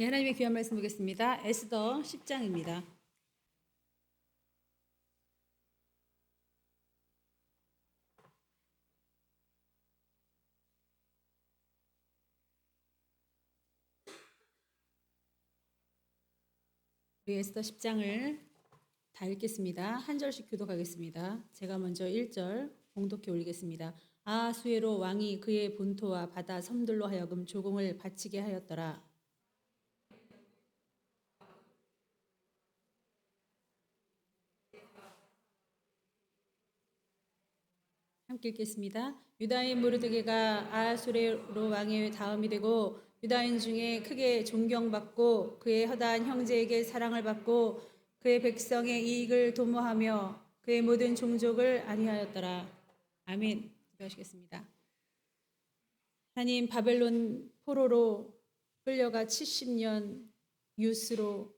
네, 하나님의 귀한 말씀 보겠습니다. 에스더 10장입니다. 우리 에스더 10장을 다 읽겠습니다. 한 절씩 교독하겠습니다. 제가 먼저 1절 봉독해 올리겠습니다. 아하수에로 왕이 그의 본토와 바다 섬들로 하여금 조공을 바치게 하였더라. 함께 읽겠습니다. 유다인 모르드게가 아하수에로 왕의 다음이 되고 유다인 중에 크게 존경받고 그의 허다한 형제에게 사랑을 받고 그의 백성의 이익을 도모하며 그의 모든 종족을 안위하였더라. 아멘. 기도하시겠습니다. 하나님, 바벨론 포로로 끌려가 70년 유스로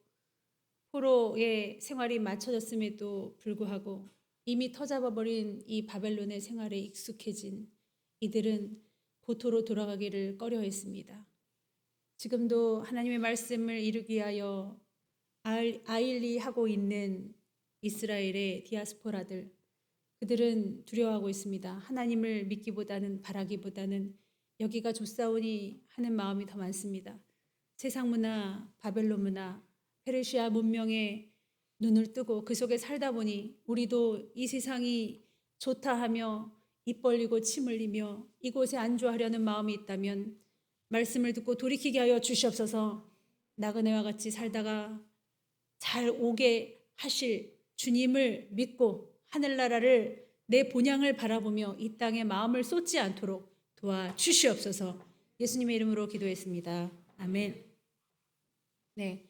포로의 생활이 맞춰졌음에도 불구하고 이미 터잡아버린 이 바벨론의 생활에 익숙해진 이들은 고토로 돌아가기를 꺼려했습니다. 지금도 하나님의 말씀을 이루기 위하여 아일리하고 있는 이스라엘의 디아스포라들, 그들은 두려워하고 있습니다. 하나님을 믿기보다는 바라기보다는 여기가 좋사오니 하는 마음이 더 많습니다. 세상 문화, 바벨론 문화, 페르시아 문명에 눈을 뜨고 그 속에 살다 보니 우리도 이 세상이 좋다 하며 입 벌리고 침 흘리며 이곳에 안주하려는 마음이 있다면 말씀을 듣고 돌이키게 하여 주시옵소서. 나그네와 같이 살다가 잘 오게 하실 주님을 믿고 하늘나라를 내 본향을 바라보며 이 땅에 마음을 쏟지 않도록 도와주시옵소서. 예수님의 이름으로 기도했습니다. 아멘. 네,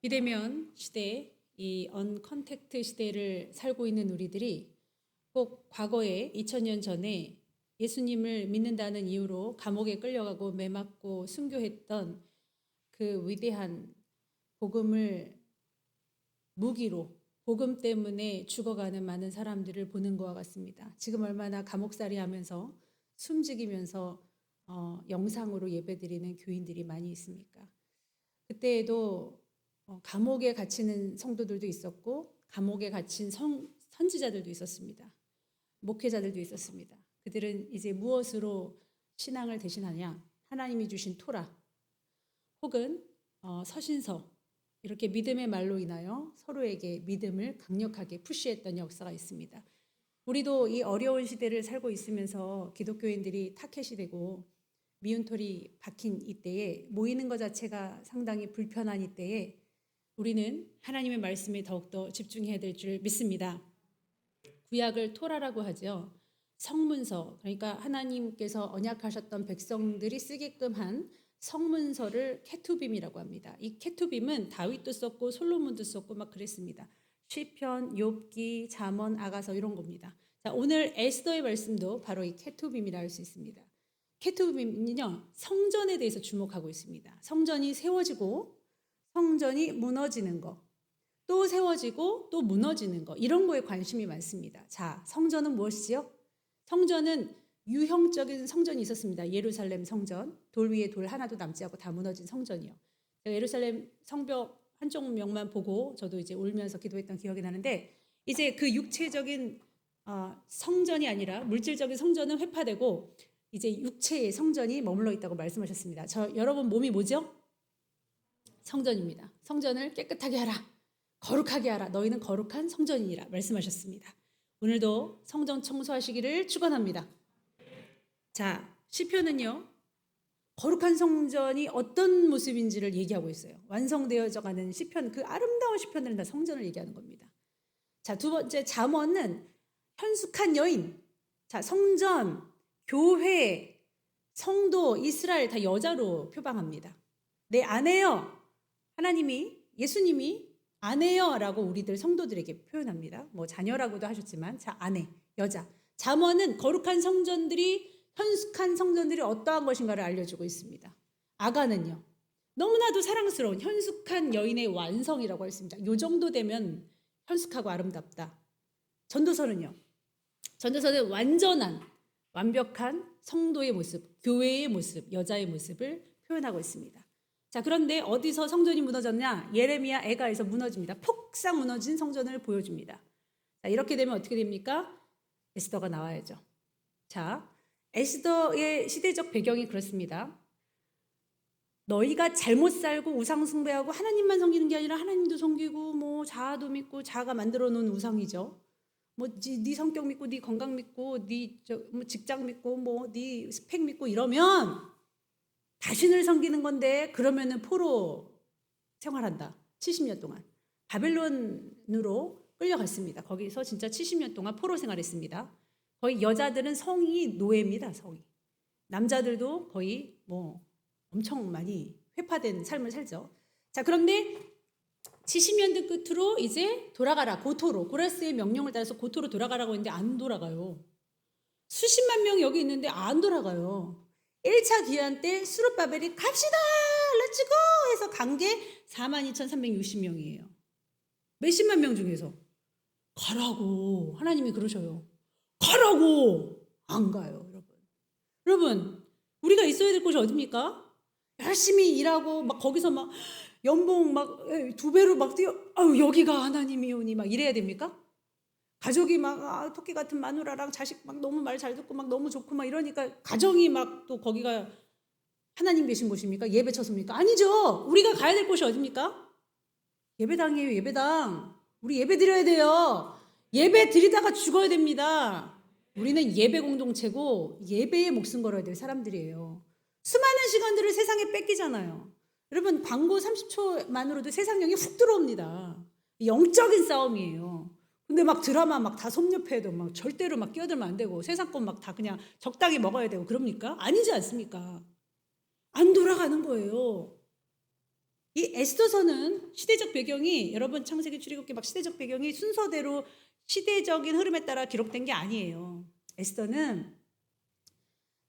비대면 시대, 이 언컨택트 시대를 살고 있는 우리들이 꼭 과거에 2000년 전에 예수님을 믿는다는 이유로 감옥에 끌려가고 매맞고 순교했던 그 위대한 복음을 무기로 복음 때문에 죽어가는 많은 사람들을 보는 것과 같습니다. 지금 얼마나 감옥살이 하면서 숨죽이면서 영상으로 예배드리는 교인들이 많이 있습니까? 그때에도 감옥에 갇히는 성도들도 있었고 감옥에 갇힌 선지자들도 있었습니다. 목회자들도 있었습니다. 그들은 이제 무엇으로 신앙을 대신하냐? 하나님이 주신 토라 혹은 서신서, 이렇게 믿음의 말로 인하여 서로에게 믿음을 강력하게 푸시했던 역사가 있습니다. 우리도 이 어려운 시대를 살고 있으면서 기독교인들이 타켓이 되고 미운털이 박힌 이때에 모이는 것 자체가 상당히 불편한 이때에 우리는 하나님의 말씀에 더욱더 집중해야 될 줄 믿습니다. 구약을 토라라고 하죠. 성문서, 그러니까 하나님께서 언약하셨던 백성들이 쓰게끔 한 성문서를 케투빔이라고 합니다. 이 케투빔은 다윗도 썼고 솔로몬도 썼고 막 그랬습니다. 시편, 욥기, 잠언, 아가서 이런 겁니다. 자, 오늘 에스더의 말씀도 바로 이 케투빔이라 할 수 있습니다. 케투빔은요, 성전에 대해서 주목하고 있습니다. 성전이 세워지고 성전이 무너지는 거, 또 세워지고 또 무너지는 거, 이런 거에 관심이 많습니다. 자, 성전은 무엇이지요? 성전은 유형적인 성전이 있었습니다. 예루살렘 성전, 돌 위에 돌 하나도 남지 않고 다 무너진 성전이요. 제가 예루살렘 성벽 한쪽 면만 보고 저도 이제 울면서 기도했던 기억이 나는데, 이제 그 육체적인 성전이 아니라 물질적인 성전은 회파되고 이제 육체의 성전이 머물러 있다고 말씀하셨습니다. 여러분 몸이 뭐죠? 성전입니다. 성전을 깨끗하게 하라, 거룩하게 하라. 너희는 거룩한 성전이니라 말씀하셨습니다. 오늘도 성전 청소하시기를 축원합니다. 자, 시편은요, 거룩한 성전이 어떤 모습인지를 얘기하고 있어요. 완성되어져 가는 시편, 그 아름다운 시편들은 다 성전을 얘기하는 겁니다. 자, 두 번째, 잠언은 현숙한 여인. 자, 성전, 교회, 성도, 이스라엘 다 여자로 표방합니다. 내 아내여, 하나님이, 예수님이 아내여라고 우리들 성도들에게 표현합니다. 뭐 자녀라고도 하셨지만, 자, 아내, 여자. 잠언은 거룩한 성전들이, 현숙한 성전들이 어떠한 것인가를 알려주고 있습니다. 아가는요, 너무나도 사랑스러운 현숙한 여인의 완성이라고 했습니다. 이 정도 되면 현숙하고 아름답다. 전도서는요, 전도서는 완전한, 완벽한 성도의 모습, 교회의 모습, 여자의 모습을 표현하고 있습니다. 자, 그런데 어디서 성전이 무너졌냐? 예레미야 애가에서 무너집니다. 폭삭 무너진 성전을 보여줍니다. 자, 이렇게 되면 어떻게 됩니까? 에스더가 나와야죠. 자, 에스더의 시대적 배경이 그렇습니다. 너희가 잘못 살고 우상 숭배하고 하나님만 섬기는 게 아니라 하나님도 섬기고 뭐 자아도 믿고 자아가 만들어 놓은 우상이죠. 뭐 네 성격 믿고 네 건강 믿고 네 직장 믿고 뭐 네 스펙 믿고 이러면 자신을 섬기는 건데 그러면은 포로 생활한다. 70년 동안 바벨론으로 끌려갔습니다. 거기서 진짜 70년 동안 포로 생활했습니다. 거의 여자들은 성이 노예입니다. 성이. 남자들도 거의 뭐 엄청 많이 회파된 삶을 살죠. 자, 그런데 70년대 끝으로 이제 돌아가라. 고토로. 고레스의 명령을 따라서 고토로 돌아가라고 했는데 안 돌아가요. 수십만 명이 여기 있는데 안 돌아가요. 1차 기한 때 수룹바벨이 갑시다 렛츠고 해서 간 게 42,360명이에요. 몇십만 명 중에서 가라고 하나님이 그러셔요. 가라고 안 가요. 여러분 우리가 있어야 될 곳이 어디입니까? 열심히 일하고 막 거기서 막 연봉 막 2배로 막 뛰어 여기가 하나님이오니 막 이래야 됩니까? 가족이 막 토끼 같은 마누라랑 자식 막 너무 말 잘 듣고 막 너무 좋고 막 이러니까 가정이 막 또 거기가 하나님 계신 곳입니까? 예배 처소입니까? 아니죠. 우리가 가야 될 곳이 어디입니까? 예배당이에요. 예배당. 우리 예배 드려야 돼요. 예배 드리다가 죽어야 됩니다. 우리는 예배 공동체고 예배에 목숨 걸어야 될 사람들이에요. 수많은 시간들을 세상에 뺏기잖아요. 여러분 광고 30초만으로도 세상령이 훅 들어옵니다. 영적인 싸움이에요. 근데 막 드라마 막 다 섭렵해도 막 절대로 막 끼어들면 안 되고 세상 것 막 다 그냥 적당히 먹어야 되고 그럽니까? 아니지 않습니까? 안 돌아가는 거예요. 이 에스더서는 시대적 배경이 여러분 창세기 출애굽기 막 시대적 배경이 순서대로 시대적인 흐름에 따라 기록된 게 아니에요. 에스더는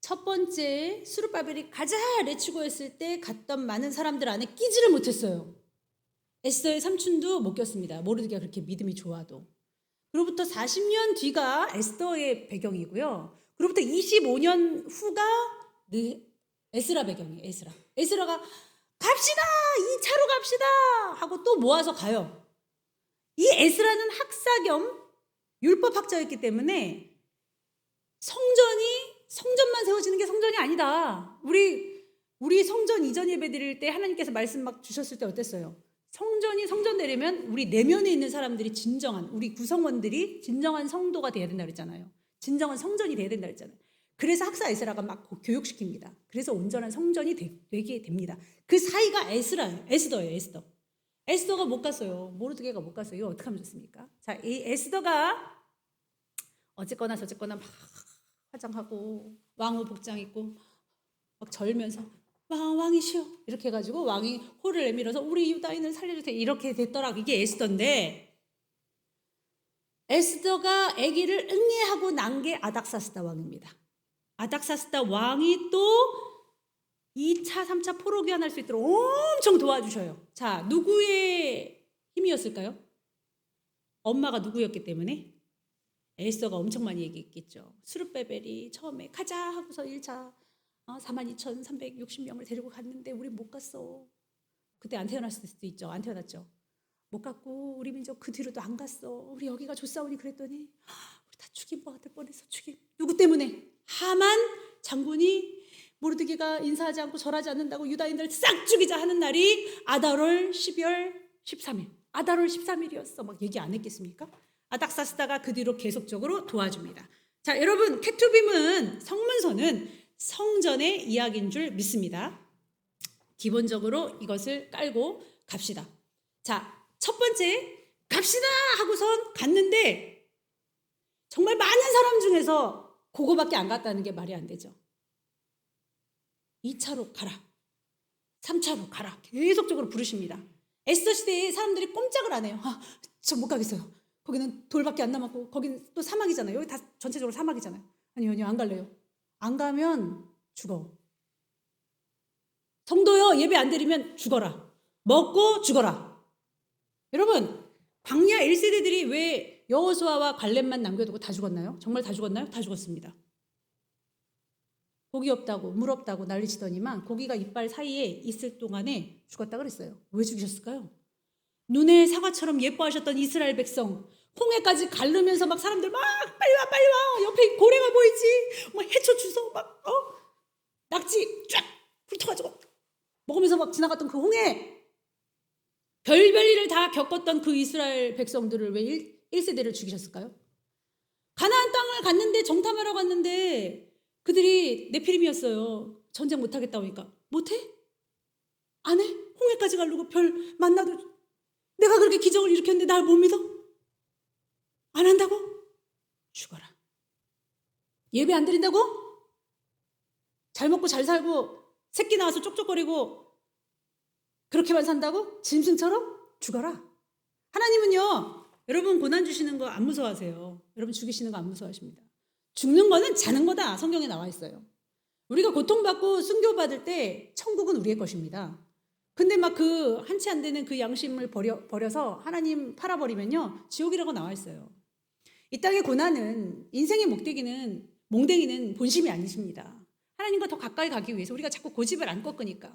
첫 번째 수룹바벨이 가자 레츠고 했을 때 갔던 많은 사람들 안에 끼지를 못했어요. 에스더의 삼촌도 못 꼈습니다. 모르드게가 그렇게 믿음이 좋아도. 그로부터 40년 뒤가 에스더의 배경이고요. 그로부터 25년 후가 에스라 배경이에요. 에스라가 갑시다 2차로 갑시다 하고 또 모아서 가요. 이 에스라는 학사 겸 율법학자였기 때문에 성전만 세워지는 게 성전이 아니다. 우리 성전 이전 예배 드릴 때 하나님께서 말씀 막 주셨을 때 어땠어요? 성전이 성전 되려면 우리 내면에 있는 사람들이 진정한 우리 구성원들이 진정한 성도가 돼야 된다 그랬잖아요. 진정한 성전이 돼야 된다 그랬잖아요. 그래서 학사 에스라가 막 교육시킵니다. 그래서 온전한 성전이 되게 됩니다. 그 사이가 에스더예요. 에스더가 못 갔어요. 모르드게가 못 갔어요. 이거 어떻게 하면 좋습니까? 자, 이 에스더가 어쨌거나 저쨌거나 막 화장하고 왕후 복장 입고 막 절면서 왕이시여 이렇게 해가지고 왕이 호를 내밀어서 우리 유다인을 살려주세요 이렇게 됐더라. 이게 에스더인데 에스더가 아기를 응애하고 난 게 아닥사스다 왕입니다. 아닥사스다 왕이 또 2차 3차 포로 귀환할 수 있도록 엄청 도와주셔요. 자, 누구의 힘이었을까요? 엄마가 누구였기 때문에 에스더가 엄청 많이 얘기했겠죠. 수룹바벨이 처음에 가자 하고서 1차 42,360명을 데리고 갔는데 우리 못 갔어. 그때 안 태어났을 수도 있죠. 안 태어났죠. 못 갔고 우리 민족 그 뒤로도 안 갔어. 우리 여기가 좋사오니 그랬더니 우리 다 죽임 받을 뻔해서 죽임. 누구 때문에? 하만 장군이 모르드게가 인사하지 않고 절하지 않는다고 유다인들 싹 죽이자 하는 날이 아달월 12월 13일. 아달월 13일이었어. 막 얘기 안 했겠습니까? 아닥사스다가 그 뒤로 계속적으로 도와줍니다. 자, 여러분 케투빔은 성문서는 성전의 이야기인 줄 믿습니다. 기본적으로 이것을 깔고 갑시다. 자, 첫 번째 갑시다 하고선 갔는데 정말 많은 사람 중에서 그거밖에 안 갔다는 게 말이 안 되죠. 2차로 가라. 3차로 가라. 계속적으로 부르십니다. 에스더 시대에 사람들이 꼼짝을 안 해요. 저 못 가겠어요. 거기는 돌밖에 안 남았고 거기는 또 사막이잖아요. 여기 다 전체적으로 사막이잖아요. 아니요 안 갈래요. 안 가면 죽어. 성도요 예배 안 드리면 죽어라. 먹고 죽어라. 여러분 광야 1세대들이 왜 여호수아와 갈렙만 남겨두고 다 죽었나요? 정말 다 죽었나요? 다 죽었습니다. 고기 없다고 물 없다고 난리치더니만 고기가 이빨 사이에 있을 동안에 죽었다 그랬어요. 왜 죽이셨을까요? 눈에 사과처럼 예뻐하셨던 이스라엘 백성 홍해까지 가르면서 막 사람들 막 빨리 와 빨리 와 옆에 고래가 보이지 막 해쳐 주워 막 낙지 쫙 훑어가지고 먹으면서 막 지나갔던 그 홍해 별별 일을 다 겪었던 그 이스라엘 백성들을 왜 1세대를 죽이셨을까요? 가나안 땅을 갔는데 정탐하러 갔는데 그들이 네피림이었어요. 전쟁 못하겠다 오니까 못해? 안 해? 홍해까지 가려고 별 만나도 내가 그렇게 기적을 일으켰는데 날 못 믿어? 안 한다고? 죽어라. 예배 안 드린다고? 잘 먹고 잘 살고 새끼 낳아서 쪽쪽거리고 그렇게만 산다고? 짐승처럼? 죽어라. 하나님은요, 여러분 고난 주시는 거 안 무서워하세요. 여러분 죽이시는 거 안 무서워하십니다. 죽는 거는 자는 거다. 성경에 나와 있어요. 우리가 고통받고 순교받을 때 천국은 우리의 것입니다. 근데 막 그 한치 안 되는 그 양심을 버려서 하나님 팔아버리면요, 지옥이라고 나와 있어요. 이 땅의 고난은 인생의 목대기는 몽댕이는 본심이 아니십니다. 하나님과 더 가까이 가기 위해서 우리가 자꾸 고집을 안 꺾으니까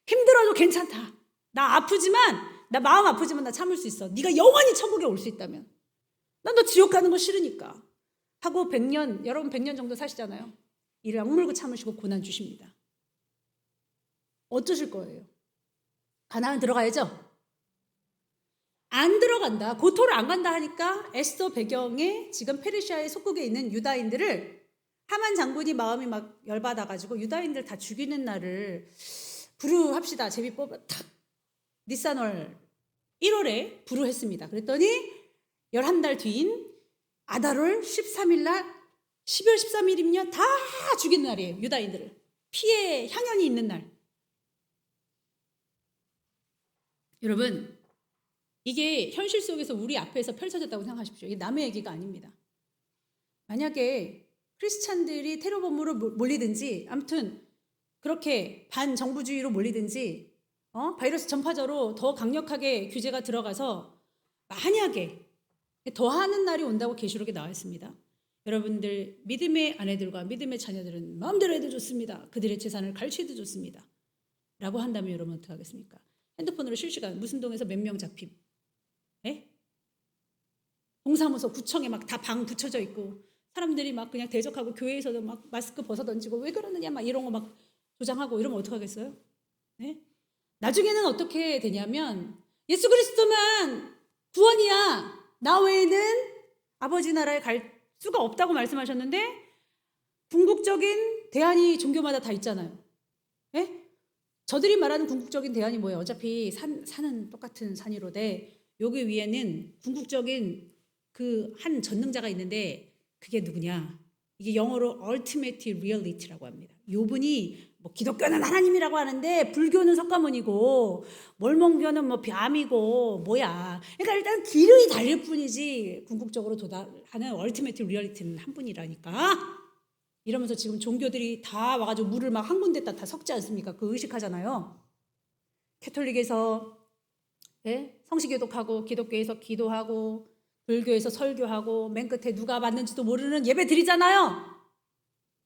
힘들어도 괜찮다. 나 아프지만 나 마음 아프지만 나 참을 수 있어. 네가 영원히 천국에 올 수 있다면 난 너 지옥 가는 거 싫으니까 하고 100년 여러분 100년 정도 사시잖아요. 이를 악물고 참으시고 고난 주십니다. 어쩌실 거예요? 가나안 들어가야죠. 안 들어간다. 고토를 안 간다 하니까 에스더 배경에 지금 페르시아의 속국에 있는 유다인들을 하만 장군이 마음이 막 열받아가지고 유다인들 다 죽이는 날을 불후합시다. 제비 뽑아 탁 니산월 1월에 불후했습니다. 그랬더니 11달 뒤인 아달월 13일 날 12월 13일이면 다 죽이는 날이에요. 유다인들을. 피해 향연이 있는 날. 여러분 이게 현실 속에서 우리 앞에서 펼쳐졌다고 생각하십시오. 이게 남의 얘기가 아닙니다. 만약에 크리스찬들이 테러범으로 몰리든지 아무튼 그렇게 반정부주의로 몰리든지 바이러스 전파자로 더 강력하게 규제가 들어가서 만약에 더하는 날이 온다고 계시록에 나와 있습니다. 여러분들 믿음의 아내들과 믿음의 자녀들은 마음대로 해도 좋습니다. 그들의 재산을 갈취해도 좋습니다. 라고 한다면 여러분 어떻게 하겠습니까? 핸드폰으로 실시간 무슨 동에서 몇 명 잡힘. 에? 동사무소 구청에 막 다 방 붙여져 있고 사람들이 막 그냥 대적하고 교회에서도 막 마스크 벗어 던지고 왜 그러느냐 막 이런 거 막 조장하고 이러면 어떡하겠어요? 네? 나중에는 어떻게 되냐면 예수 그리스도만 구원이야. 나 외에는 아버지 나라에 갈 수가 없다고 말씀하셨는데 궁극적인 대안이 종교마다 다 있잖아요. 네? 저들이 말하는 궁극적인 대안이 뭐예요? 어차피 산은 똑같은 산이로되 여기 위에는 궁극적인 그 한 전능자가 있는데 그게 누구냐? 이게 영어로 ultimate reality라고 합니다. 요분이 뭐 기독교는 하나님이라고 하는데 불교는 석가모니고 mormon교는 뭐 뱀이고 뭐야. 그러니까 일단 길이 달릴 뿐이지 궁극적으로 도달하는 ultimate reality는 한 분이라니까. 이러면서 지금 종교들이 다 와가지고 물을 막 한 군데다 다 섞지 않습니까? 그 의식하잖아요. 캐톨릭에서 성시교독하고 기독교에서 기도하고 불교에서 설교하고 맨 끝에 누가 받는지도 모르는 예배 드리잖아요.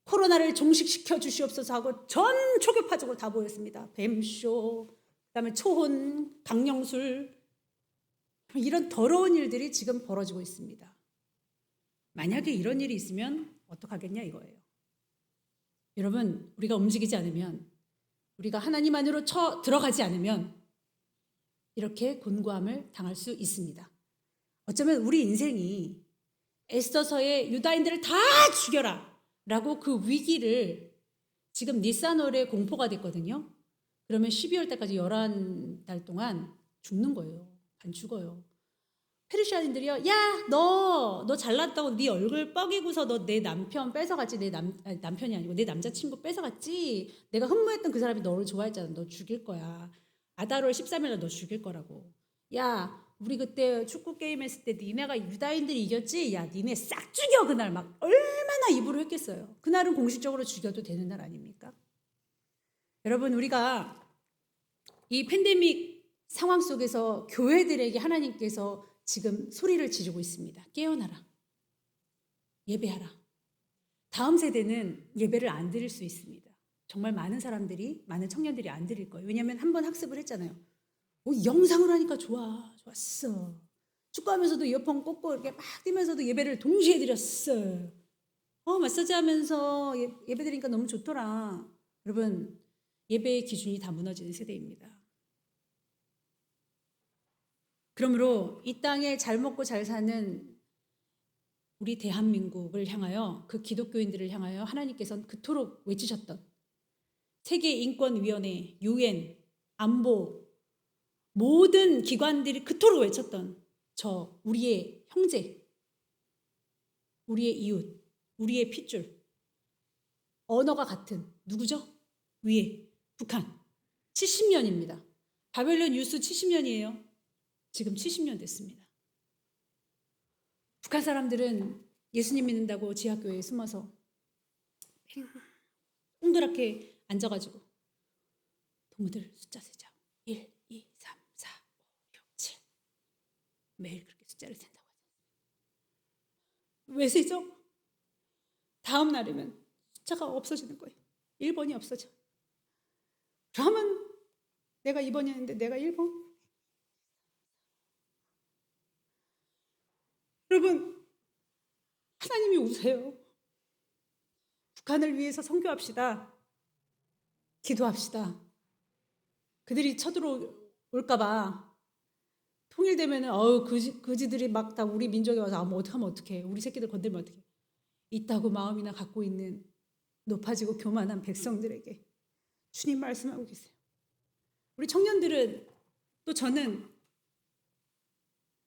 코로나를 종식시켜 주시옵소서 하고 전 초교파적으로 다 모였습니다. 뱀쇼, 그다음에 초혼, 강령술 이런 더러운 일들이 지금 벌어지고 있습니다. 만약에 이런 일이 있으면 어떡하겠냐 이거예요. 여러분 우리가 움직이지 않으면 우리가 하나님 안으로 들어가지 않으면 이렇게 곤고함을 당할 수 있습니다. 어쩌면 우리 인생이 에스더서의 유다인들을 다 죽여라 라고 그 위기를 지금 니산월에 공포가 됐거든요. 그러면 12월 때까지 11달 동안 죽는 거예요. 안 죽어요. 페르시아인들이요. 야, 너 잘났다고 네 얼굴 뻐기고서 너 내 남편 뺏어갔지. 남편이 아니고 내 남자친구 뺏어갔지. 내가 흠모했던 그 사람이 너를 좋아했잖아. 너 죽일 거야. 아달월 13일날 너 죽일 거라고. 야, 우리 그때 축구 게임 했을 때 니네가 유다인들이 이겼지? 야, 니네 싹 죽여 그날 막 얼마나 입으로 했겠어요. 그날은 공식적으로 죽여도 되는 날 아닙니까? 여러분 우리가 이 팬데믹 상황 속에서 교회들에게 하나님께서 지금 소리를 지르고 있습니다. 깨어나라. 예배하라. 다음 세대는 예배를 안 드릴 수 있습니다. 정말 많은 사람들이, 많은 청년들이 안 드릴 거예요. 왜냐하면 한번 학습을 했잖아요. 영상으로 하니까 좋았어. 축구하면서도 이어폰 꽂고 이렇게 막 뛰면서도 예배를 동시에 드렸어. 마사지 하면서 예배 드리니까 너무 좋더라. 여러분, 예배의 기준이 다 무너지는 세대입니다. 그러므로 이 땅에 잘 먹고 잘 사는 우리 대한민국을 향하여, 그 기독교인들을 향하여 하나님께서는 그토록 외치셨던 세계인권위원회, UN, 안보, 모든 기관들이 그토록 외쳤던 우리의 형제, 우리의 이웃, 우리의 핏줄, 언어가 같은 누구죠? 위에 북한. 70년입니다. 바벨론 유수 70년이에요. 지금 70년 됐습니다. 북한 사람들은 예수님 믿는다고 지하교회에 숨어서 동그랗게 앉아가지고 동무들 숫자 세자. 1, 2, 3, 4, 5, 6, 7. 매일 그렇게 숫자를 센다고 하죠. 왜 세죠? 다음 날이면 숫자가 없어지는 거예요. 1번이 없어져. 그러면 내가 2번이었는데 내가 1번? 여러분, 하나님이 우세요. 북한을 위해서 선교합시다. 기도합시다. 그들이 쳐들어올까봐 통일되면은 그지들이 막 다 우리 민족에 와서 뭐 어떡하면 어떡해. 우리 새끼들 건들면 어떡해. 있다고 마음이나 갖고 있는 높아지고 교만한 백성들에게 주님 말씀하고 계세요. 우리 청년들은, 또 저는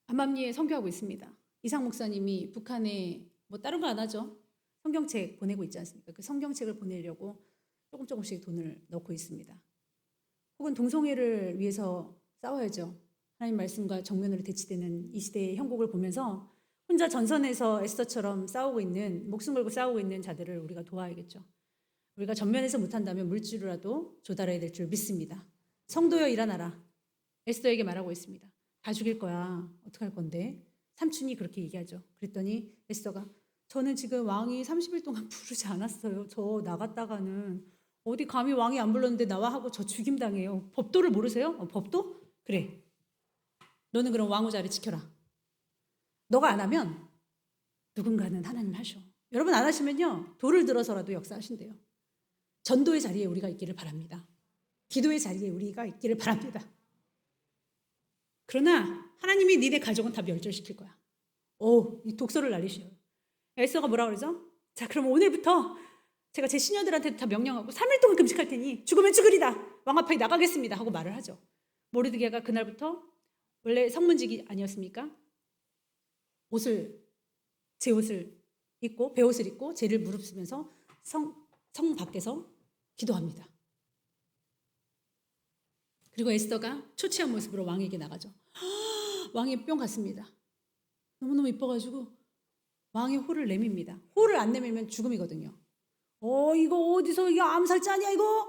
암암리에 선교하고 있습니다. 이상 목사님이 북한에 뭐 다른 거 안 하죠. 성경책 보내고 있지 않습니까? 그 성경책을 보내려고 조금씩 돈을 넣고 있습니다. 혹은 동성애를 위해서 싸워야죠. 하나님 말씀과 정면으로 대치되는 이 시대의 형국을 보면서 혼자 전선에서 에스더처럼 싸우고 있는, 목숨 걸고 싸우고 있는 자들을 우리가 도와야겠죠. 우리가 전면에서 못한다면 물질로라도 조달해야 될 줄 믿습니다. 성도여 일어나라. 에스더에게 말하고 있습니다. 다 죽일 거야. 어떡할 건데? 삼촌이 그렇게 얘기하죠. 그랬더니 에스더가, 저는 지금 왕이 30일 동안 부르지 않았어요. 저 나갔다가는 어디 감히 왕이 안 불렀는데 나와 하고 저 죽임당해요. 법도를 모르세요? 법도? 그래. 너는 그럼 왕후 자리 지켜라. 너가 안 하면 누군가는 하나님 하셔. 여러분 안 하시면요, 돌을 들어서라도 역사하신대요. 전도의 자리에 우리가 있기를 바랍니다. 기도의 자리에 우리가 있기를 바랍니다. 그러나 하나님이 니네 가족은 다 멸절시킬 거야. 이 독서를 날리셔요. 에스더가 뭐라 그러죠? 자, 그럼 오늘부터 제가 제 시녀들한테 다 명령하고 3일 동안 금식할 테니 죽으면 죽으리다. 왕 앞에 나가겠습니다 하고 말을 하죠. 모르드게가 그날부터, 원래 성문직이 아니었습니까? 제 옷을 입고, 베옷을 입고 제를 무릅쓰면서 성 밖에서 기도합니다. 그리고 에스더가 초췌한 모습으로 왕에게 나가죠. 왕이 뿅 갔습니다. 너무너무 이뻐가지고 왕의 호를 내밉니다. 호를 안 내밀면 죽음이거든요. 이거 어디서 이게 암살자 아니야 이거?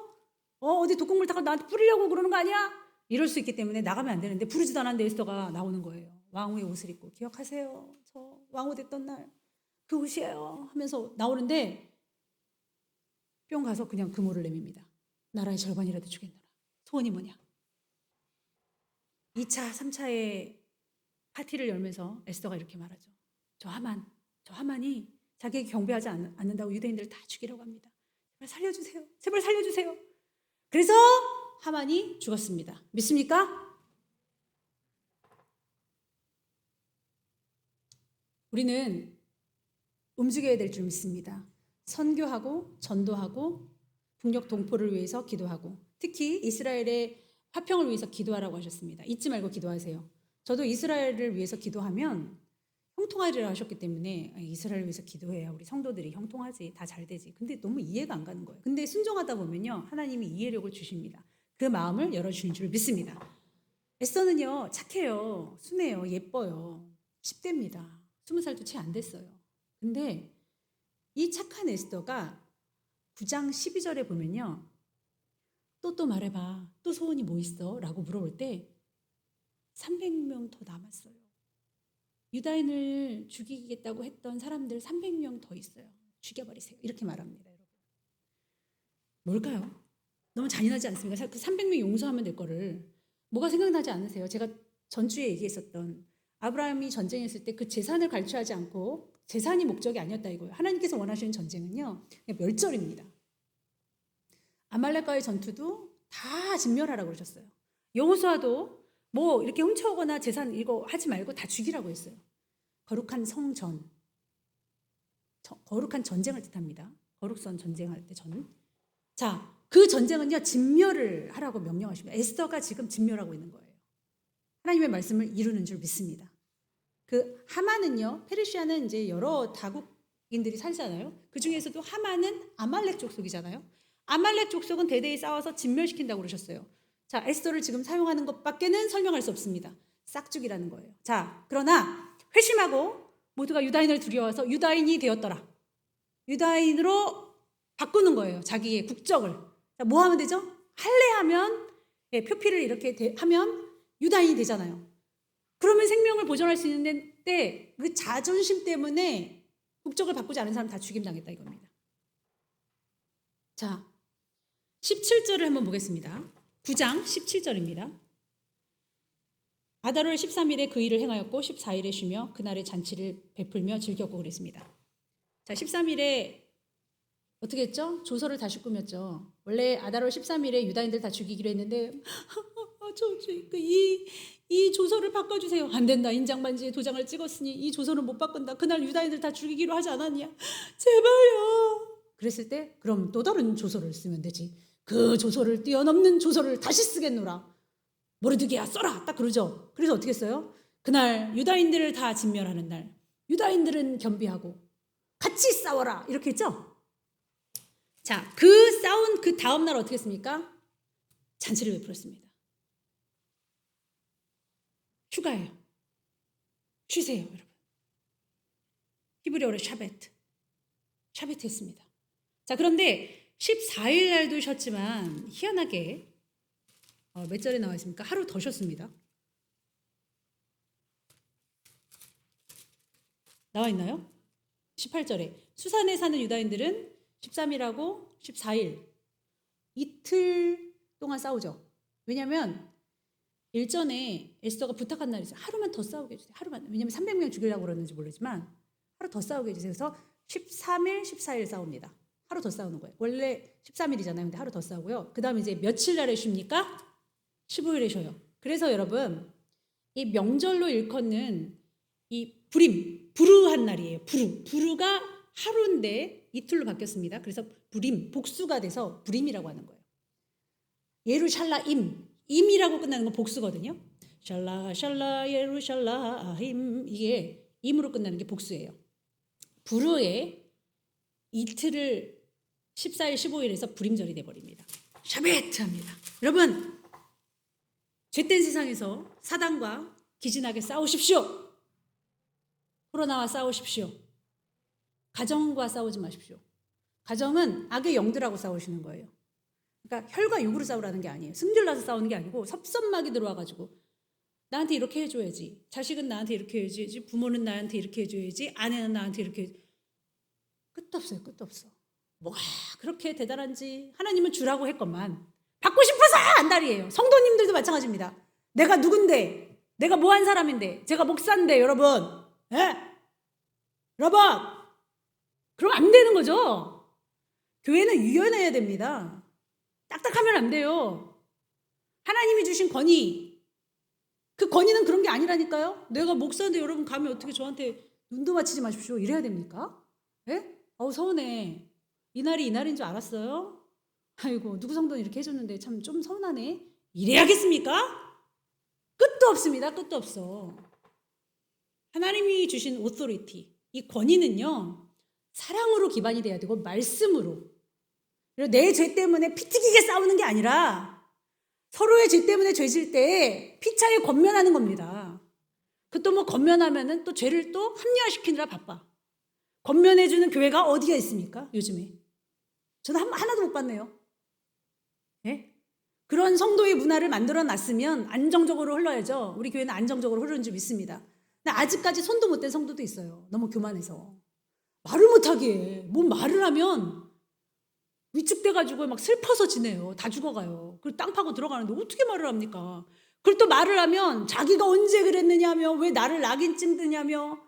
어디 독극물 타고 나한테 뿌리려고 그러는 거 아니야? 이럴 수 있기 때문에 나가면 안 되는데, 부르지도 않았는데 에스더가 나오는 거예요. 왕후의 옷을 입고, 기억하세요? 저 왕후 됐던 날 그 옷이에요 하면서 나오는데 뿅 가서 그냥 금호를 내밉니다. 나라의 절반이라도 주겠노라. 소원이 뭐냐? 2차, 3차의 파티를 열면서 에스더가 이렇게 말하죠. 저 하만이 자기에게 경배하지 않는다고 유대인들을 다 죽이려고 합니다. 제발 살려주세요. 제발 살려주세요. 그래서 하만이 죽었습니다. 믿습니까? 우리는 움직여야 될 줄 믿습니다. 선교하고 전도하고 북녘 동포를 위해서 기도하고, 특히 이스라엘의 화평을 위해서 기도하라고 하셨습니다. 잊지 말고 기도하세요. 저도 이스라엘을 위해서 기도하면 형통하리라 하셨기 때문에 이스라엘을 위해서 기도해야 우리 성도들이 형통하지, 다 잘 되지. 근데 너무 이해가 안 가는 거예요. 근데 순종하다 보면요, 하나님이 이해력을 주십니다. 그 마음을 열어주신 줄 믿습니다. 에스더는요, 착해요, 순해요, 예뻐요, 10대입니다. 20살도 채 안 됐어요. 근데 이 착한 에스더가 9장 12절에 보면요, 또 말해봐, 또 소원이 뭐 있어? 라고 물어볼 때 300명 더 남았어요. 유다인을 죽이겠다고 했던 사람들 300명 더 있어요. 죽여버리세요. 이렇게 말합니다. 여러분. 뭘까요? 너무 잔인하지 않습니까? 그 300명 용서하면 될 거를. 뭐가 생각나지 않으세요? 제가 전주에 얘기했었던 아브라함이 전쟁했을 때 그 재산을 갈취하지 않고 재산이 목적이 아니었다 이거예요. 하나님께서 원하시는 전쟁은요. 멸절입니다. 아말렉과의 전투도 다 진멸하라고 그러셨어요. 여호수아도 뭐 이렇게 훔쳐오거나 재산 이거 하지 말고 다 죽이라고 했어요. 거룩한 성전, 거룩한 전쟁을 뜻합니다. 거룩선 전쟁할 때 전. 자, 그 전쟁은요 진멸을 하라고 명령하십니다. 에스더가 지금 진멸하고 있는 거예요. 하나님의 말씀을 이루는 줄 믿습니다. 그 하만은요, 페르시아는 이제 여러 다국인들이 살잖아요. 그 중에서도 하만은 아말렉 족속이잖아요. 아말렉 족속은 대대히 싸워서 진멸시킨다고 그러셨어요. 자, 에스더를 지금 사용하는 것밖에는 설명할 수 없습니다. 싹죽이라는 거예요. 자, 그러나 회심하고 모두가 유다인을 두려워서 유다인이 되었더라. 유다인으로 바꾸는 거예요. 자기의 국적을. 자, 뭐 하면 되죠? 할례하면, 예, 표피를 이렇게 하면 유다인이 되잖아요. 그러면 생명을 보존할 수 있는데 그 자존심 때문에 국적을 바꾸지 않은 사람 다 죽임당했다 이겁니다. 자, 17절을 한번 보겠습니다. 9장 17절입니다. 아달월 13일에 그 일을 행하였고 14일에 쉬며 그날의 잔치를 베풀며 즐겼고 그랬습니다. 자, 13일에 어떻게 했죠? 조서를 다시 꾸몄죠. 원래 아달월 13일에 유다인들 다 죽이기로 했는데 이 조서를 바꿔주세요. 안 된다. 인장반지에 도장을 찍었으니 이 조서는 못 바꾼다. 그날 유다인들 다 죽이기로 하지 않았냐. 제발요. 그랬을 때 그럼 또 다른 조서를 쓰면 되지. 그 조서를 뛰어넘는 조서를 다시 쓰겠노라. 모르드게야 써라. 딱 그러죠. 그래서 어떻게 써요? 그날 유다인들을 다 진멸하는 날. 유다인들은 겸비하고 같이 싸워라. 이렇게 했죠. 자, 그 싸운 그 다음 날 어떻게 했습니까? 잔치를 베풀었습니다. 휴가예요. 쉬세요, 여러분. 히브리어로 샤베트. 샤베트 했습니다. 자, 그런데 14일 날도 쉬었지만 희한하게 몇 절에 나와 있습니까? 하루 더 쉬었습니다. 나와 있나요? 18절에 수산에 사는 유다인들은 13일하고 14일 이틀 동안 싸우죠. 왜냐하면 일전에 에스더가 부탁한 날이 있어요. 하루만 더 싸우게 해주세요. 하루만. 왜냐하면 300명 죽이려고 그러는지 모르지만 하루 더 싸우게 해주세요. 그래서 13일, 14일 싸웁니다. 하루 더 싸우는 거예요. 원래 13일이잖아요. 근데 하루 더 싸우고요. 그 다음에 이제 며칠 날에 쉽니까? 15일에 쉬어요. 그래서 여러분 이 명절로 일컫는 이 부림, 부르한 날이에요. 부르가 하루인데 이틀로 바뀌었습니다. 그래서 부림, 복수가 돼서 부림이라고 하는 거예요. 예루샬라임, 임이라고 끝나는 건 복수거든요. 샬라 예루샬라임, 이게 임으로 끝나는 게 복수예요. 부르에 이틀을 14일, 15일에서 부림절이 돼버립니다. 샤베트합니다. 여러분, 죄된 세상에서 사단과 기진하게 싸우십시오. 코로나와 싸우십시오. 가정과 싸우지 마십시오. 가정은 악의 영들하고 싸우시는 거예요. 그러니까 혈과 육으로 싸우라는 게 아니에요. 승질나서 싸우는 게 아니고 섭섭막이 들어와가지고 나한테 이렇게 해줘야지. 자식은 나한테 이렇게 해줘야지. 부모는 나한테 이렇게 해줘야지. 아내는 나한테 이렇게 해줘야지. 끝도 없어요. 끝도 없어. 뭐가 그렇게 대단한지. 하나님은 주라고 했건만 받고 싶어서 안달이에요. 성도님들도 마찬가지입니다. 내가 누군데, 내가 뭐 한 사람인데, 제가 목사인데 여러분, 예? 여러분, 그럼 안 되는 거죠. 교회는 유연해야 됩니다. 딱딱하면 안 돼요. 하나님이 주신 권위, 그 권위는 그런 게 아니라니까요. 내가 목사인데 여러분 가면 어떻게 저한테 눈도 맞히지 마십시오. 이래야 됩니까? 예? 어우 서운해. 이날이 이날인 줄 알았어요? 아이고 누구 성도는 이렇게 해줬는데 참 좀 서운하네. 이래야겠습니까? 끝도 없습니다. 끝도 없어. 하나님이 주신 오토리티, 이 권위는요 사랑으로 기반이 돼야 되고 말씀으로. 그리고 내 죄 때문에 피 튀기게 싸우는 게 아니라 서로의 죄 때문에 죄질 때 피차에 권면하는 겁니다. 그 또 뭐 권면하면은 또 죄를 또 합리화시키느라 바빠. 권면해주는 교회가 어디가 있습니까? 요즘에. 저는 하나도 못 봤네요. 예? 그런 성도의 문화를 만들어 놨으면 안정적으로 흘러야죠. 우리 교회는 안정적으로 흐르는 줄 믿습니다. 근데 아직까지 손도 못 댄 성도도 있어요. 너무 교만해서. 말을 못하게 해. 뭔 말을 하면 위축돼가지고 막 슬퍼서 지내요. 다 죽어가요. 그리고 땅 파고 들어가는데 어떻게 말을 합니까? 그리고 또 말을 하면 자기가 언제 그랬느냐며, 왜 나를 낙인 찍느냐며.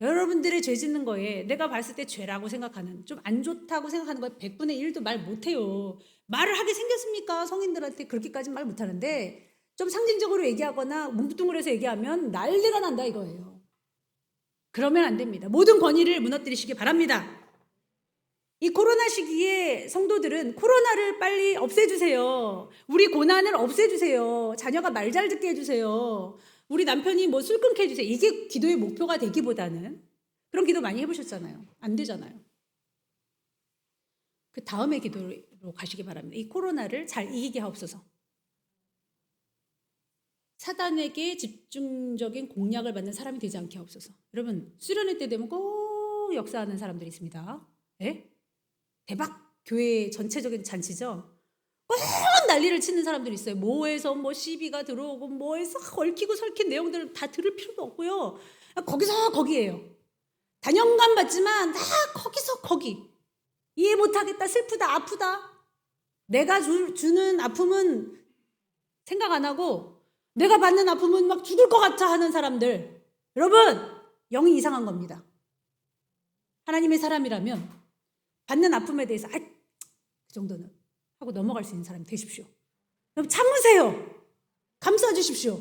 여러분들의 죄 짓는 거에 내가 봤을 때 죄라고 생각하는, 좀 안 좋다고 생각하는 거에 100분의 1도 말 못해요. 말을 하게 생겼습니까? 성인들한테 그렇게까지 말 못하는데 좀 상징적으로 얘기하거나 뭉뚱그려서 얘기하면 난리가 난다 이거예요. 그러면 안 됩니다. 모든 권위를 무너뜨리시기 바랍니다. 이 코로나 시기에 성도들은 코로나를 빨리 없애주세요. 우리 고난을 없애주세요. 자녀가 말 잘 듣게 해주세요. 우리 남편이 뭐 술 끊게 해주세요. 이게 기도의 목표가 되기보다는, 그런 기도 많이 해보셨잖아요. 안 되잖아요. 그 다음에 기도로 가시기 바랍니다. 이 코로나를 잘 이기게 하옵소서. 사단에게 집중적인 공략을 받는 사람이 되지 않게 하옵소서. 여러분, 수련회 때 되면 꼭 역사하는 사람들이 있습니다. 네? 대박 교회 전체적인 잔치죠. 꼭 난리를 치는 사람들이 있어요. 뭐에서 뭐 시비가 들어오고 뭐에서 얽히고 설킨 내용들을 다 들을 필요도 없고요. 거기서 거기예요. 단연감 받지만 다 거기서 거기. 이해 못하겠다, 슬프다, 아프다. 내가 주는 아픔은 생각 안 하고 내가 받는 아픔은 막 죽을 것 같아 하는 사람들. 여러분, 영이 이상한 겁니다. 하나님의 사람이라면 받는 아픔에 대해서 그 정도는 하고 넘어갈 수 있는 사람이 되십시오. 여러분, 참으세요. 감싸 주십시오.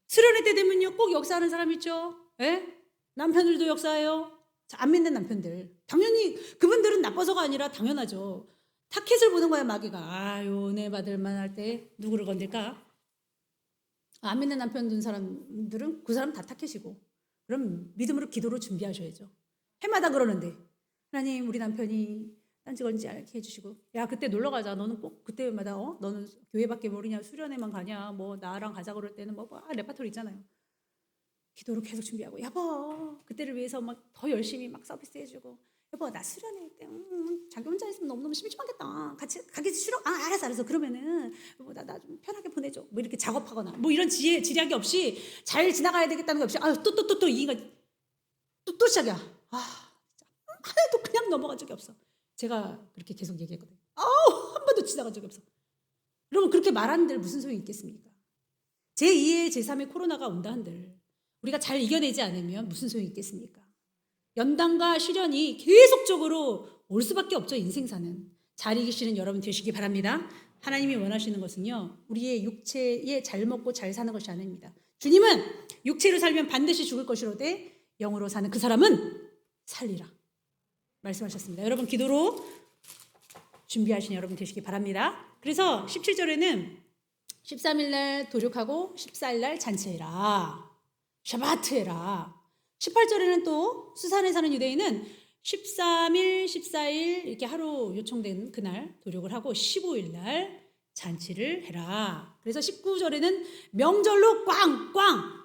수련회 때 되면요 꼭 역사하는 사람 있죠. 예? 남편들도 역사해요. 안 믿는 남편들. 당연히 그분들은 나빠서가 아니라 당연하죠. 타켓을 보는 거야, 마귀가. 은혜 받을 만할 때 누구를 건들까? 안 믿는 남편 둔 사람들은 그 사람 다 타켓이고, 그럼 믿음으로 기도로 준비하셔야죠. 해마다 그러는데, 하나님 우리 남편이 딴지 건지 알게 해주시고, 야 그때 놀러 가자. 너는 꼭 그때마다 너는 교회밖에 모르냐, 수련회만 가냐, 뭐 나랑 가자 그럴 때는 뭐 레파토리 있잖아요. 기도로 계속 준비하고, 여보 그때를 위해서 막 더 열심히 막 서비스 해주고, 여보 나 수련회 때 자기 혼자 있으면 너무너무 심심하겠다. 같이 가기 싫어? 알았어. 그러면은 여보 나 좀 편하게 보내줘. 뭐 이렇게 작업하거나 뭐 이런 지략이 없이 잘 지나가야 되겠다는 게 없이 또 이 인간 또 시작이야. 하나도 그냥 넘어간 적이 없어. 제가 그렇게 계속 얘기했거든요. 한 번도 지나간 적이 없어. 여러분 그렇게 말하는들 무슨 소용이 있겠습니까? 제2의 제3의 코로나가 온다 한들 우리가 잘 이겨내지 않으면 무슨 소용이 있겠습니까? 연단과 시련이 계속적으로 올 수밖에 없죠. 인생사는. 잘 이기시는 여러분 되시기 바랍니다. 하나님이 원하시는 것은요, 우리의 육체에 잘 먹고 잘 사는 것이 아닙니다. 주님은 육체로 살면 반드시 죽을 것이로되 영으로 사는 그 사람은 살리라 말씀하셨습니다. 여러분 기도로 준비하신 여러분 되시기 바랍니다. 그래서 17절에는 13일 날 도륙하고 14일 날 잔치해라. 샤바트 해라. 18절에는 또 수산에 사는 유대인은 13일, 14일 이렇게 하루 요청된 그날 도륙을 하고 15일 날 잔치를 해라. 그래서 19절에는 명절로 꽝꽝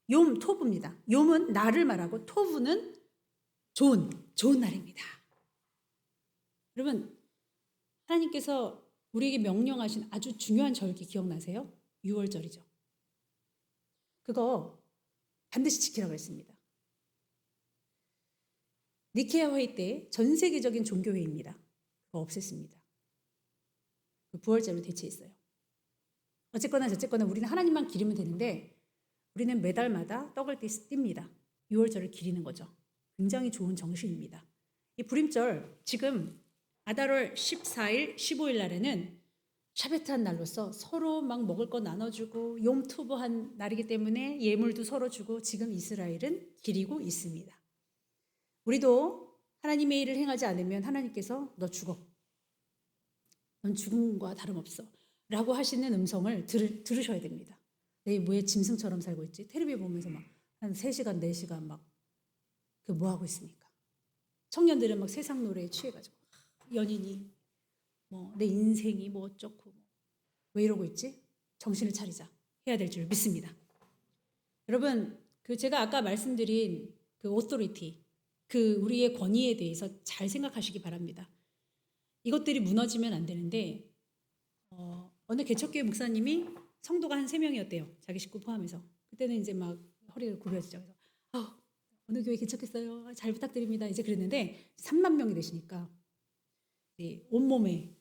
욤 토부입니다. 욤은 날을 말하고 토부는 좋은 날입니다. 여러분 하나님께서 우리에게 명령하신 아주 중요한 절기 기억나세요? 6월절이죠. 그거 반드시 지키라고 했습니다. 니케아 회의 때 전 세계적인 종교회의입니다. 그거 없앴습니다. 그 부활절로 대체했어요. 어쨌거나 저쨌거나 우리는 하나님만 기리면 되는데 우리는 매달마다 떡을 띱니다. 6월절을 기리는 거죠. 굉장히 좋은 정신입니다. 이 불임절 지금 아달월 14일, 15일 날에는 샤베트한 날로서 서로 막 먹을 거 나눠주고 욤투브한 날이기 때문에 예물도 서로 주고 지금 이스라엘은 기리고 있습니다. 우리도 하나님의 일을 행하지 않으면 하나님께서 너 죽어. 넌 죽음과 다름없어. 라고 하시는 음성을 들으셔야 됩니다. 내 뭐에 짐승처럼 살고 있지? 텔레비 보면서 막 한 3시간, 4시간 막 그 뭐 하고 있습니까? 청년들은 막 세상 노래에 취해가지고 연인이 뭐 내 인생이 뭐 어쩌고 왜 이러고 있지? 정신을 차리자 해야 될 줄 믿습니다. 여러분 그 제가 아까 말씀드린 그 오토리티 그 우리의 권위에 대해서 잘 생각하시기 바랍니다. 이것들이 무너지면 안 되는데 어느 개척교회 목사님이 성도가 한 3명이었대요. 자기 식구 포함해서. 그때는 이제 막 허리를 굽혀지죠. 그래서 어느 교회 개척했어요. 잘 부탁드립니다. 이제 그랬는데 3만 명이 되시니까 온몸에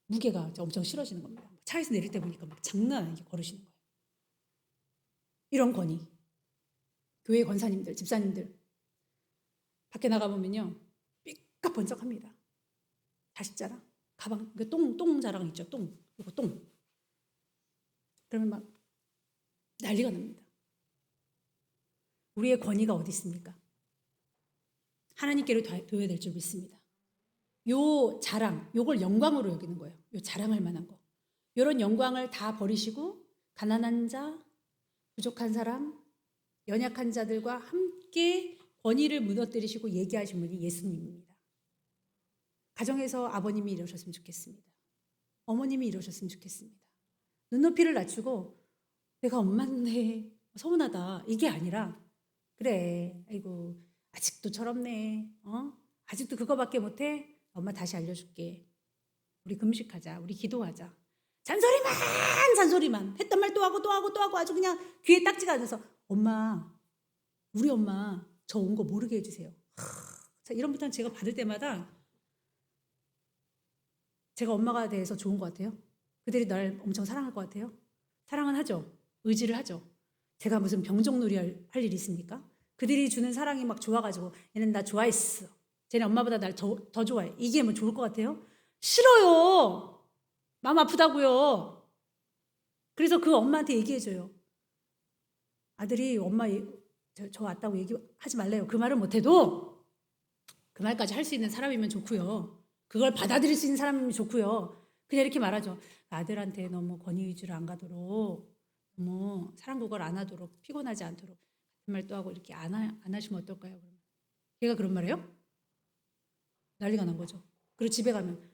무게가 이제 엄청 실어지는 겁니다. 차에서 내릴 때 보니까 막 장난 아니게 걸으시는 거예요. 이런 권위. 교회 권사님들, 집사님들 밖에 나가보면요. 삐까번쩍합니다. 자식 자랑. 가방, 똥 자랑 있죠. 똥. 이거 똥. 그러면 막 난리가 납니다. 우리의 권위가 어디 있습니까? 하나님께로 둬야 될 줄 믿습니다. 요 자랑, 요걸 영광으로 여기는 거예요. 요 자랑할 만한 거. 요런 영광을 다 버리시고 가난한 자, 부족한 사람, 연약한 자들과 함께 권위를 무너뜨리시고 얘기하신 분이 예수님입니다. 가정에서 아버님이 이러셨으면 좋겠습니다. 어머님이 이러셨으면 좋겠습니다. 눈높이를 낮추고 내가 엄마인데 서운하다 이게 아니라 그래 아이고 아직도 철없네 아직도 그거밖에 못해 엄마 다시 알려줄게 우리 금식하자 우리 기도하자 잔소리만 했던 말 또 하고 또 하고 또 하고 아주 그냥 귀에 딱지가 앉아서 엄마 우리 엄마 저 온 거 모르게 해주세요. 자, 이런 부탁 제가 받을 때마다 제가 엄마가 돼서 좋은 것 같아요. 그들이 날 엄청 사랑할 것 같아요. 사랑은 하죠. 의지를 하죠. 제가 무슨 병정놀이 할 일이 있습니까? 그들이 주는 사랑이 막 좋아가지고 얘는 나 좋아했어. 쟤네 엄마보다 날 더 좋아해. 이게 뭐 좋을 것 같아요? 싫어요. 마음 아프다고요. 그래서 그 엄마한테 얘기해줘요. 아들이 엄마 저 왔다고 얘기하지 말래요. 그 말은 못해도 그 말까지 할 수 있는 사람이면 좋고요. 그걸 받아들일 수 있는 사람이면 좋고요. 그냥 이렇게 말하죠. 아들한테 너무 권위 위주로 안 가도록 너무 사랑 구걸 안 하도록 피곤하지 않도록 같은 말도 하고 이렇게 안 하시면 어떨까요? 그러면 걔가 그런 말해요? 난리가 난 거죠. 그리고 집에 가면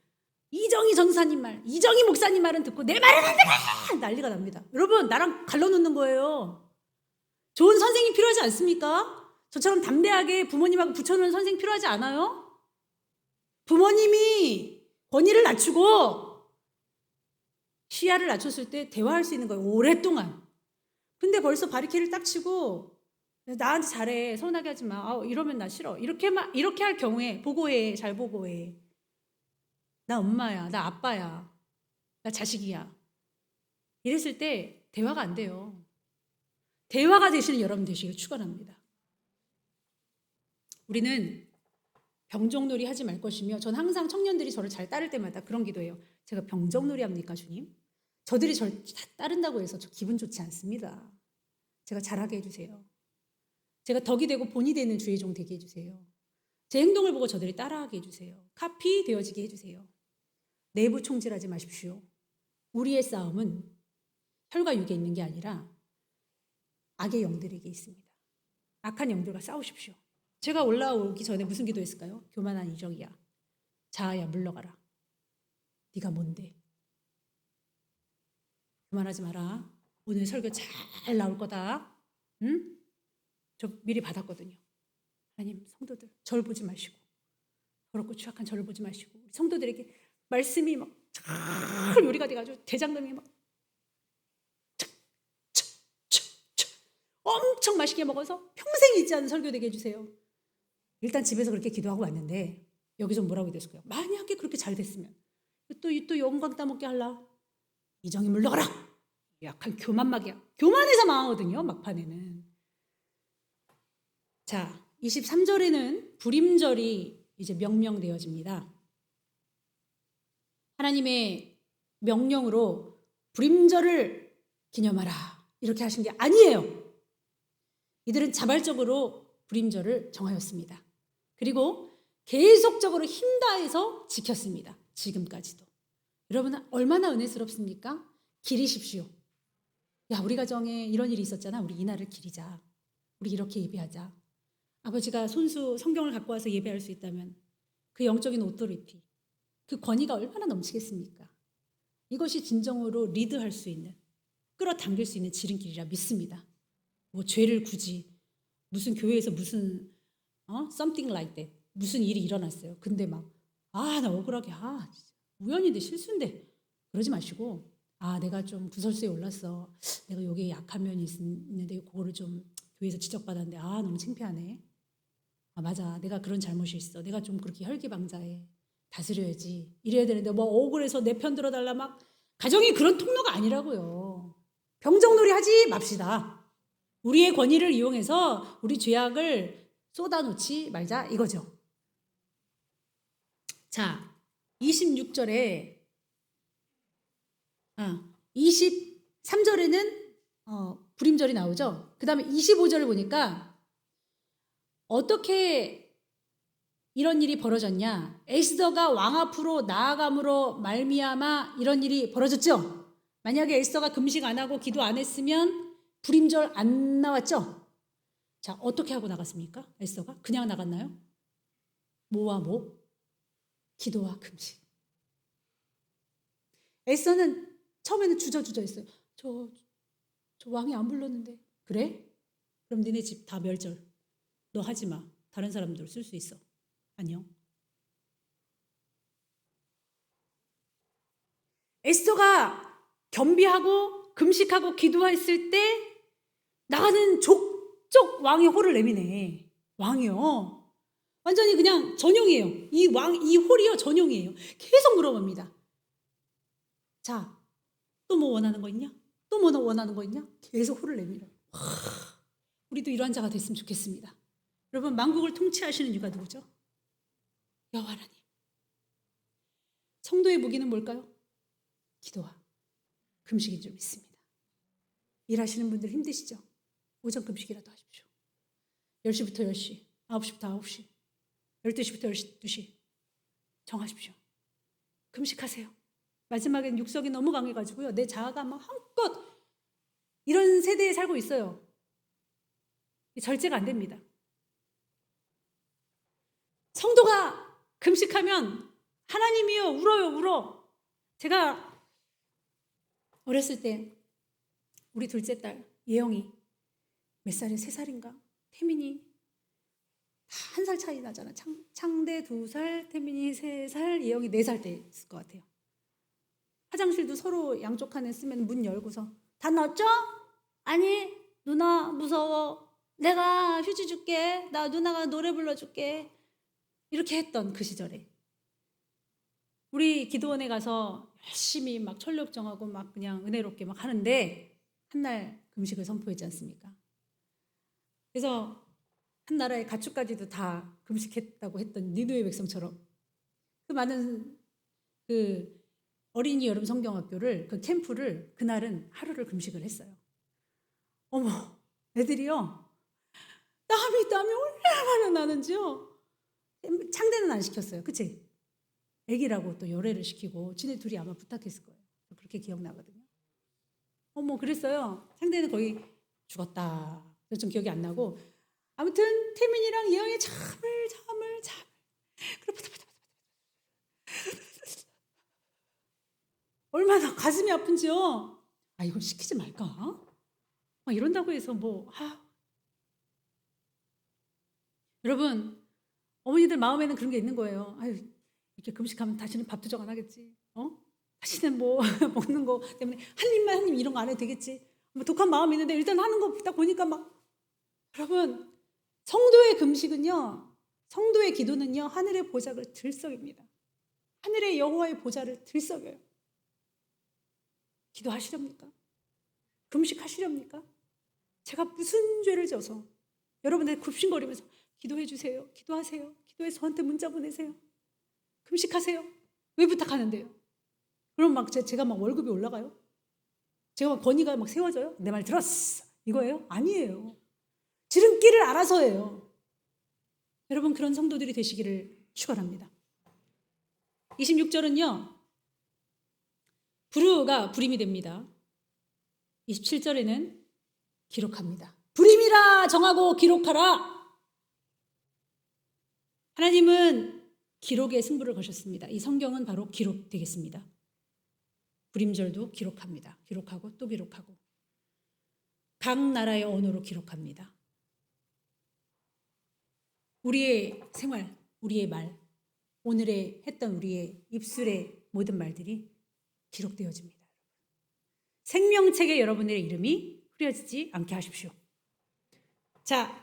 이정희 전사님 말, 이정희 목사님 말은 듣고 내 말은 안 들어! 난리가 납니다. 여러분 나랑 갈라놓는 거예요. 좋은 선생님 필요하지 않습니까? 저처럼 담대하게 부모님하고 붙여놓은 선생님 필요하지 않아요? 부모님이 권위를 낮추고 시야를 낮췄을 때 대화할 수 있는 거예요. 오랫동안. 근데 벌써 바리케이를 딱 치고 나한테 잘해. 서운하게 하지 마. 이러면 나 싫어. 이렇게 할 경우에 보고해. 잘 보고해. 나 엄마야. 나 아빠야. 나 자식이야. 이랬을 때 대화가 안 돼요. 대화가 되시는 여러분 되시길 축원합니다. 우리는 병정놀이 하지 말 것이며 전 항상 청년들이 저를 잘 따를 때마다 그런 기도해요. 제가 병정놀이 합니까 주님? 저들이 저를 다 따른다고 해서 저 기분 좋지 않습니다. 제가 잘하게 해주세요. 제가 덕이 되고 본이 되는 주의 종 되게 해주세요. 제 행동을 보고 저들이 따라하게 해주세요. 카피 되어지게 해주세요. 내부 총질하지 마십시오. 우리의 싸움은 혈과 육에 있는 게 아니라 악의 영들에게 있습니다. 악한 영들과 싸우십시오. 제가 올라오기 전에 무슨 기도했을까요? 교만한 이정이야. 자아야 물러가라. 네가 뭔데? 교만하지 마라. 오늘 설교 잘 나올 거다. 응? 저 미리 받았거든요. 하나님 성도들 절 보지 마시고 더럽고 추악한 저를 보지 마시고 성도들에게 말씀이 막 잘 요리가 돼가지고 대장금이 막 엄청 맛있게 먹어서 평생 잊지 않는 설교 되게 해주세요. 일단 집에서 그렇게 기도하고 왔는데 여기서 뭐라고 됐을까요? 만약에 그렇게 잘 됐으면 또 영광 따먹게 할라. 이정이 물러가라. 약한 교만막이야. 교만해서 망하거든요. 막판에는. 자, 23절에는 불임절이 이제 명명되어집니다. 하나님의 명령으로 불임절을 기념하라. 이렇게 하신 게 아니에요. 이들은 자발적으로 불임절을 정하였습니다. 그리고 계속적으로 힘다해서 지켰습니다. 지금까지도. 여러분 얼마나 은혜스럽습니까? 기리십시오. 야 우리 가정에 이런 일이 있었잖아. 우리 이날을 기리자. 우리 이렇게 예배하자. 아버지가 손수 성경을 갖고 와서 예배할 수 있다면 그 영적인 오토리티, 그 권위가 얼마나 넘치겠습니까? 이것이 진정으로 리드할 수 있는, 끌어당길 수 있는 지름길이라 믿습니다. 뭐 죄를 굳이 무슨 교회에서 무슨 something like that 무슨 일이 일어났어요. 근데 막 나 억울하게 우연인데 실수인데 그러지 마시고 내가 좀 구설수에 올랐어. 내가 여기에 약한 면이 있는데 그거를 좀 교회에서 지적받았는데 아 너무 창피하네. 아 맞아 내가 그런 잘못이 있어. 내가 좀 그렇게 혈기방자해. 다스려야지. 이래야 되는데 뭐 억울해서 내 편 들어달라 막 가정이 그런 통로가 아니라고요. 병정놀이 하지 맙시다. 우리의 권위를 이용해서 우리 죄악을 쏟아놓지 말자 이거죠. 자 26절에 23절에는 불임절이 나오죠. 그 다음에 25절을 보니까 어떻게 이런 일이 벌어졌냐. 에스더가 왕 앞으로 나아감으로 말미암아 이런 일이 벌어졌죠. 만약에 에스더가 금식 안 하고 기도 안 했으면 불임절 안 나왔죠. 자 어떻게 하고 나갔습니까? 에스더가 그냥 나갔나요? 뭐와 뭐? 기도와 금식. 에스더는 처음에는 주저주저했어요. 저 왕이 안 불렀는데. 그래? 그럼 니네 집 다 멸절. 너 하지 마. 다른 사람들 쓸 수 있어. 안녕. 에스더가 겸비하고 금식하고 기도했을 때 나가는 족족 왕이 호를 내미네. 왕이요. 완전히 그냥 전용이에요. 이 홀이요 전용이에요. 계속 물어봅니다. 자, 또 뭐 원하는 거 있냐? 또 뭐 원하는 거 있냐? 계속 호를 내밀어요. 우리도 이러한 자가 됐으면 좋겠습니다. 여러분 만국을 통치하시는 이가 누구죠? 여호와 하나님. 성도의 무기는 뭘까요? 기도와 금식인 줄 믿습니다. 일하시는 분들 힘드시죠? 오전 금식이라도 하십시오. 10시부터 10시, 9시부터 9시, 12시부터 12시 정하십시오. 금식하세요. 마지막엔 육성이 너무 강해가지고요. 내 자아가 막 한껏 이런 세대에 살고 있어요. 절제가 안 됩니다. 성도가 금식하면 하나님이요 울어요 울어. 제가 어렸을 때 우리 둘째 딸 예영이 몇 살에 3살인가 태민이 다 1살 차이 나잖아. 창대 2살, 태민이 3살, 예영이 4살 때였을 것 같아요. 화장실도 서로 양쪽 칸에 쓰면 문 열고서 다 넣었죠? 아니 누나 무서워. 내가 휴지 줄게. 나 누나가 노래 불러줄게. 이렇게 했던 그 시절에 우리 기도원에 가서 열심히 막 철력정하고 막 그냥 은혜롭게 막 하는데 한날 금식을 선포했지 않습니까? 그래서 한 나라의 가축까지도 다 금식했다고 했던 니느웨 백성처럼 그 많은 그 어린이 여름 성경학교를 그 캠프를 그날은 하루를 금식을 했어요. 어머 애들이요 땀이 얼마나 나는지요. 창대는 안 시켰어요. 그치? 애기라고 또 열애를 시키고 지네 둘이 아마 부탁했을 거예요. 그렇게 기억나거든요. 어머 그랬어요. 창대는 거의 죽었다. 그래서 좀 기억이 안 나고 아무튼 태민이랑 예영이 잠을 그래 얼마나 가슴이 아픈지요. 아 이걸 시키지 말까? 막 이런다고 해서 여러분 어머니들 마음에는 그런 게 있는 거예요. 아유 이렇게 금식하면 다시는 밥도 정 안 하겠지. 다시는 뭐 먹는 거 때문에 한 입 이런 거 안 해도 되겠지. 뭐 독한 마음이 있는데 일단 하는 거 딱 보니까 막 여러분 성도의 금식은요. 성도의 기도는요. 하늘의 보좌를 들썩입니다. 하늘의 여호와의 보좌를 들썩여요. 기도하시렵니까? 금식하시렵니까? 제가 무슨 죄를 져서 여러분들 굽신거리면서 기도해 주세요. 기도하세요. 기도해서 저한테 문자 보내세요. 금식하세요. 왜 부탁하는데요? 그럼 막 제가 막 월급이 올라가요? 제가 막 권위가 막 세워져요? 내 말 들었어. 이거예요? 아니에요. 지름길을 알아서 해요. 여러분 그런 성도들이 되시기를 축원합니다. 26절은요. 부르가 불임이 됩니다. 27절에는 기록합니다. 불임이라 정하고 기록하라. 하나님은 기록에 승부를 거셨습니다. 이 성경은 바로 기록되겠습니다. 불임절도 기록합니다. 기록하고 또 기록하고 각 나라의 언어로 기록합니다. 우리의 생활, 우리의 말, 오늘의 했던 우리의 입술의 모든 말들이 기록되어집니다. 생명책에 여러분의 이름이 흐려지지 않게 하십시오. 자,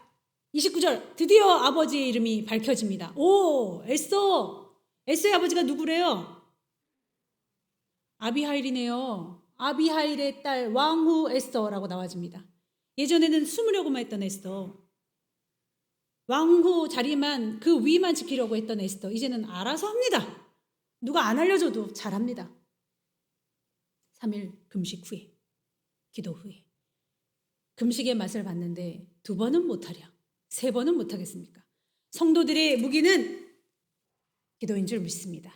29절 드디어 아버지의 이름이 밝혀집니다. 오, 에스더의 아버지가 누구래요? 아비하일이네요. 아비하일의 딸 왕후 에스더라고 나와집니다. 예전에는 숨으려고만 했던 에스더, 왕후 자리만 그 위만 지키려고 했던 에스더, 이제는 알아서 합니다. 누가 안 알려줘도 잘합니다. 3일 금식 후에, 기도 후에 금식의 맛을 봤는데 2번은 못하랴, 3번은 못하겠습니까? 성도들의 무기는 기도인 줄 믿습니다.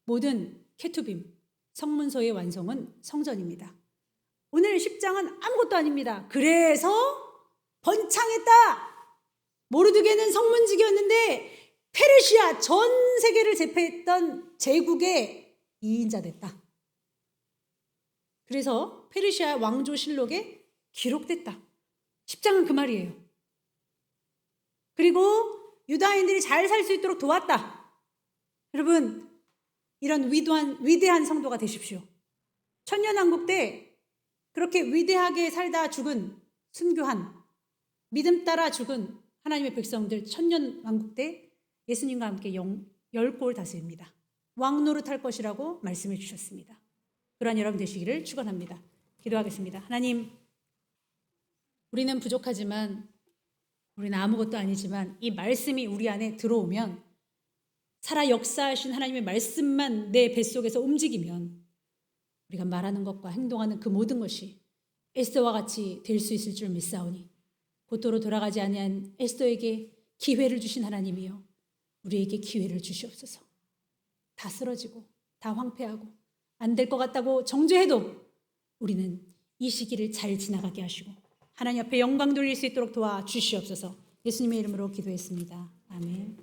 모든 케투빔 성문서의 완성은 성전입니다. 오늘 10장은 아무것도 아닙니다. 그래서 번창했다. 모르드게는 성문직이었는데 페르시아 전 세계를 제패했던 제국의 2인자 됐다. 그래서 페르시아 왕조실록에 기록됐다. 10장은 그 말이에요. 그리고 유다인들이 잘 살 수 있도록 도왔다. 여러분, 이런 위대한 성도가 되십시오. 천년왕국 때 그렇게 위대하게 살다 죽은 순교한, 믿음 따라 죽은 하나님의 백성들, 천년왕국 때 예수님과 함께 10골 다스립니다. 왕노릇할 것이라고 말씀해 주셨습니다. 그러한 여러분 되시기를 축원합니다. 기도하겠습니다. 하나님, 우리는 부족하지만, 우리는 아무것도 아니지만 이 말씀이 우리 안에 들어오면, 살아 역사하신 하나님의 말씀만 내 뱃속에서 움직이면 우리가 말하는 것과 행동하는 그 모든 것이 에스더와 같이 될 수 있을 줄 믿사오니, 곧도로 돌아가지 아니한 에스더에게 기회를 주신 하나님이여, 우리에게 기회를 주시옵소서. 다 쓰러지고 다 황폐하고 안 될 것 같다고 정죄해도 우리는 이 시기를 잘 지나가게 하시고 하나님 앞에 영광 돌릴 수 있도록 도와주시옵소서. 예수님의 이름으로 기도했습니다. 아멘.